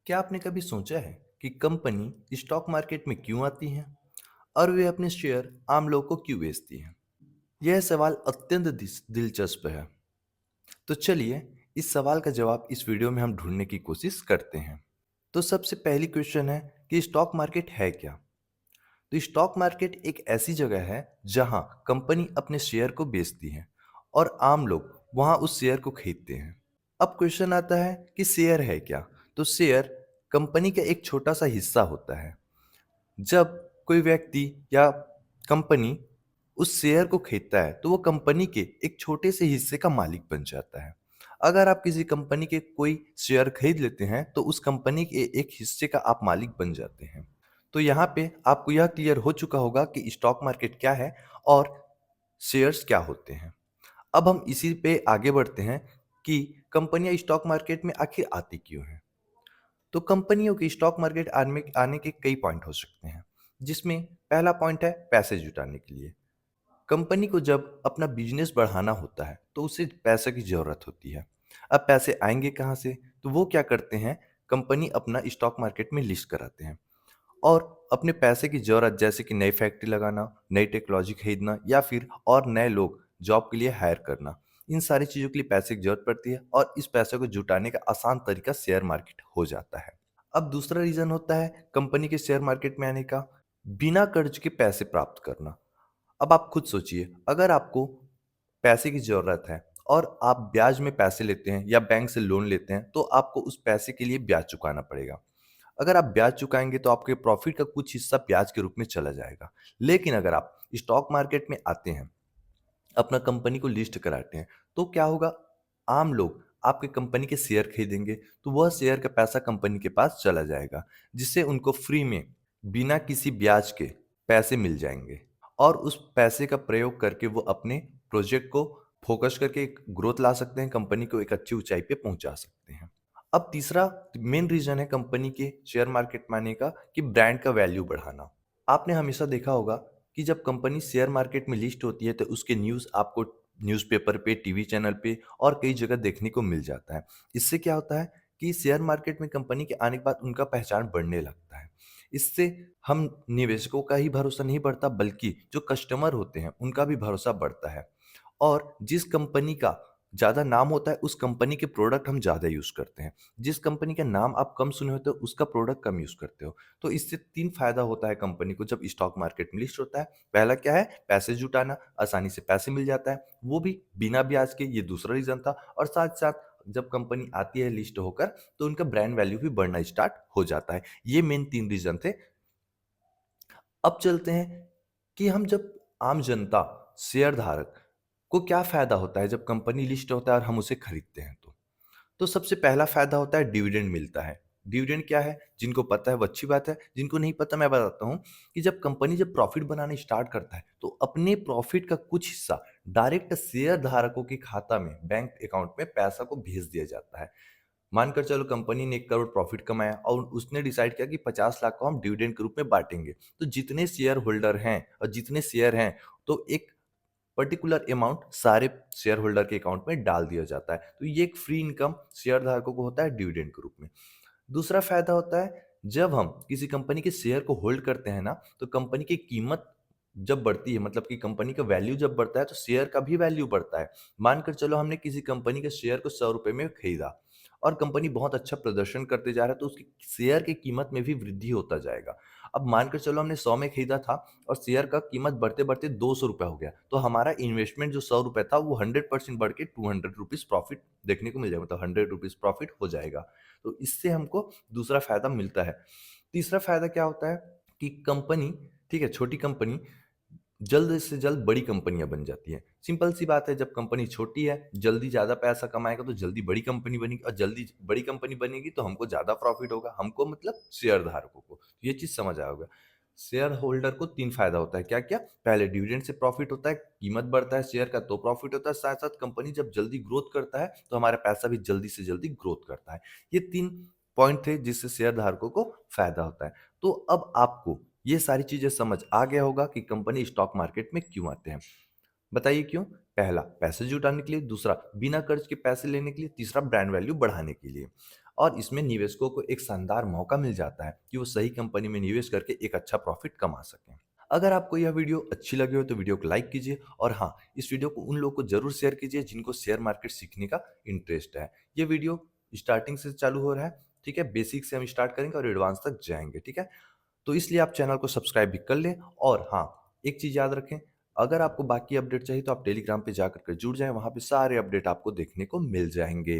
क्या आपने कभी सोचा है कि कंपनी स्टॉक मार्केट में क्यों आती है और वे अपने शेयर आम लोगों को क्यों बेचती हैं? यह सवाल अत्यंत दिलचस्प है। तो चलिए इस सवाल का जवाब इस वीडियो में हम ढूंढने की कोशिश करते हैं। तो सबसे पहली क्वेश्चन है कि स्टॉक मार्केट है क्या? तो स्टॉक मार्केट एक ऐसी जगह है जहां कंपनी अपने शेयर को बेचती है और आम लोग वहां उस शेयर को खरीदते हैं। अब क्वेश्चन आता है कि शेयर है क्या? तो शेयर कंपनी का एक छोटा सा हिस्सा होता है। जब कोई व्यक्ति या कंपनी उस शेयर को खरीदता है तो वो कंपनी के एक छोटे से हिस्से का मालिक बन जाता है। अगर आप किसी कंपनी के कोई शेयर खरीद लेते हैं तो उस कंपनी के एक हिस्से का आप मालिक बन जाते हैं। तो यहाँ पे आपको यह क्लियर हो चुका होगा कि स्टॉक मार्केट क्या है और शेयर्स क्या होते हैं। अब हम इसी पे आगे बढ़ते हैं कि कंपनियां स्टॉक मार्केट में आखिर आती क्यों हैं। तो कंपनियों की स्टॉक मार्केट आने आने के कई पॉइंट हो सकते हैं, जिसमें पहला पॉइंट है पैसे जुटाने के लिए। कंपनी को जब अपना बिजनेस बढ़ाना होता है तो उसे पैसे की ज़रूरत होती है। अब पैसे आएंगे कहाँ से? तो वो क्या करते हैं, कंपनी अपना स्टॉक मार्केट में लिस्ट कराते हैं और अपने पैसे की ज़रूरत जैसे कि नई फैक्ट्री लगाना, नई टेक्नोलॉजी खरीदना या फिर और नए लोग जॉब के लिए हायर करना, इन सारी चीज़ों के लिए पैसे की ज़रूरत पड़ती है और इस पैसे को जुटाने का आसान तरीका शेयर मार्केट हो जाता है। अब दूसरा रीज़न होता है कंपनी के शेयर मार्केट में आने का, बिना कर्ज के पैसे प्राप्त करना। अब आप खुद सोचिए, अगर आपको पैसे की ज़रूरत है और आप ब्याज में पैसे लेते हैं या बैंक से लोन लेते हैं, तो आपको उस पैसे के लिए ब्याज चुकाना पड़ेगा। अगर आप ब्याज चुकाएँगे तो आपके प्रॉफ़िट का कुछ हिस्सा ब्याज के रूप में चला जाएगा। लेकिन अगर आप स्टॉक मार्केट में आते हैं, अपना कंपनी को लिस्ट कराते हैं, तो क्या होगा? आम लोग आपके कंपनी के शेयर खरीदेंगे, तो वह शेयर का पैसा कंपनी के पास चला जाएगा, जिससे उनको फ्री में, बिना किसी ब्याज के पैसे मिल जाएँगे और उस पैसे का प्रयोग करके वो अपने प्रोजेक्ट को फ़ोकस करके एक ग्रोथ ला सकते हैं, कंपनी को एक अच्छी ऊँचाई पे पहुँचा सकते हैं। अब तीसरा मेन रीज़न है कंपनी के शेयर मार्केट में आने का कि ब्रांड का वैल्यू बढ़ाना। आपने हमेशा देखा होगा कि जब कंपनी शेयर मार्केट में लिस्ट होती है तो उसके न्यूज़ आपको न्यूज़पेपर पे, टीवी चैनल पे और कई जगह देखने को मिल जाता है। इससे क्या होता है कि शेयर मार्केट में कंपनी के आने के बाद उनका पहचान बढ़ने लगता है। इससे हम निवेशकों का ही भरोसा नहीं बढ़ता बल्कि जो कस्टमर होते हैं उनका भी भरोसा बढ़ता है। और जिस कंपनी का ज़्यादा नाम होता है उस कंपनी के प्रोडक्ट हम ज़्यादा यूज़ करते हैं। जिस कंपनी का नाम आप कम सुने होते हो उसका प्रोडक्ट कम यूज़ करते हो। तो इससे 3 फ़ायदा होता है कंपनी को जब स्टॉक मार्केट में लिस्ट होता है। पहला क्या है? पैसे जुटाना, आसानी से पैसे मिल जाता है, वो भी बिना ब्याज के, ये दूसरा रीज़न था। और साथ-साथ जब कंपनी आती है लिस्ट होकर तो उनका ब्रांड वैल्यू भी बढ़ना स्टार्ट हो जाता है। ये मेन 3 रीज़न थे। अब चलते हैं कि हम जब आम जनता, शेयरधारक को क्या फ़ायदा होता है जब कंपनी लिस्ट होता है और हम उसे खरीदते हैं तो? तो सबसे पहला फ़ायदा होता है डिविडेंड मिलता है। डिविडेंड क्या है? जिनको पता है वो अच्छी बात है, जिनको नहीं पता मैं बताता हूँ कि जब कंपनी जब प्रॉफ़िट बनाना स्टार्ट करता है, तो अपने प्रॉफ़िट का कुछ हिस्सा डायरेक्ट शेयरधारकों के खाता में, बैंक अकाउंट में पैसा को भेज दिया जाता है। मानकर चलो कंपनी ने 1 करोड़ प्रॉफ़िट कमाया और उसने डिसाइड किया कि 50 लाख को हम डिविडेंड के रूप में बाँटेंगे। तो जितने शेयर होल्डर हैं और जितने शेयर हैं, तो एक पर्टिकुलर अमाउंट सारे शेयर होल्डर के अकाउंट में डाल दिया जाता है। तो ये एक फ्री इनकम शेयर धारकों को होता है डिविडेंड के रूप में। दूसरा फ़ायदा होता है जब हम किसी कंपनी के शेयर को होल्ड करते हैं ना, तो कंपनी की कीमत जब बढ़ती है मतलब कि कंपनी का वैल्यू जब बढ़ता है तो शेयर का भी वैल्यू बढ़ता है। मानकर चलो हमने किसी कंपनी के शेयर को ₹100 में खरीदा और कंपनी बहुत अच्छा प्रदर्शन करते जा रहा है तो उसकी शेयर की कीमत में भी वृद्धि होता जाएगा। अब मानकर चलो हमने 100 में खरीदा था और शेयर का कीमत बढ़ते-बढ़ते ₹200 हो गया। तो हमारा इन्वेस्टमेंट जो ₹100 था वो 100% बढ़ के ₹200 प्रॉफ़िट देखने को मिल जाएगा, मतलब ₹100 प्रॉफ़िट हो जाएगा। तो इससे हमको दूसरा फ़ायदा मिलता है। तीसरा फ़ायदा क्या होता है कि कंपनी, ठीक है, छोटी कंपनी जल्द से जल्द बड़ी कंपनियाँ बन जाती हैं। सिंपल सी बात है, जब कंपनी छोटी है, जल्दी ज़्यादा पैसा कमाएगा तो जल्दी बड़ी कंपनी बनेगी और जल्दी बड़ी कंपनी बनेगी तो हमको ज़्यादा प्रॉफ़िट होगा, हमको मतलब शेयरधारकों को। ये चीज़ समझ आया होगा। शेयर होल्डर को 3 फ़ायदा होता है, क्या-क्या? पहले डिविडेंड से प्रॉफ़िट होता है, कीमत बढ़ता है शेयर का तो प्रॉफ़िट होता है, साथ-साथ कंपनी जब जल्दी ग्रोथ करता है, तो हमारा पैसा भी जल्दी से जल्दी ग्रोथ करता है। ये 3 पॉइंट थे जिससे शेयरधारकों को फ़ायदा होता है। तो अब आपको ये सारी चीज़ें समझ आ गया होगा कि कंपनी स्टॉक मार्केट में क्यों आते हैं। बताइए क्यों? पहला पैसे जुटाने के लिए, दूसरा बिना कर्ज के पैसे लेने के लिए, तीसरा ब्रांड वैल्यू बढ़ाने के लिए। और इसमें निवेशकों को एक शानदार मौका मिल जाता है कि वो सही कंपनी में निवेश करके एक अच्छा प्रॉफिट कमा सकें। अगर आपको यह वीडियो अच्छी लगी हो तो वीडियो को लाइक कीजिए और हाँ, इस वीडियो को उन लोगों को ज़रूर शेयर कीजिए जिनको शेयर मार्केट सीखने का इंटरेस्ट है। ये वीडियो स्टार्टिंग से चालू हो रहा है, ठीक है? बेसिक से हम स्टार्ट करेंगे और एडवांस तक जाएँगे, ठीक है? तो इसलिए आप चैनल को सब्सक्राइब भी कर लें और हाँ, एक चीज़ याद रखें, अगर आपको बाकी अपडेट चाहिए तो आप टेलीग्राम पे जाकर के जुड़ जाएँ, वहाँ पे सारे अपडेट आपको देखने को मिल जाएँगे।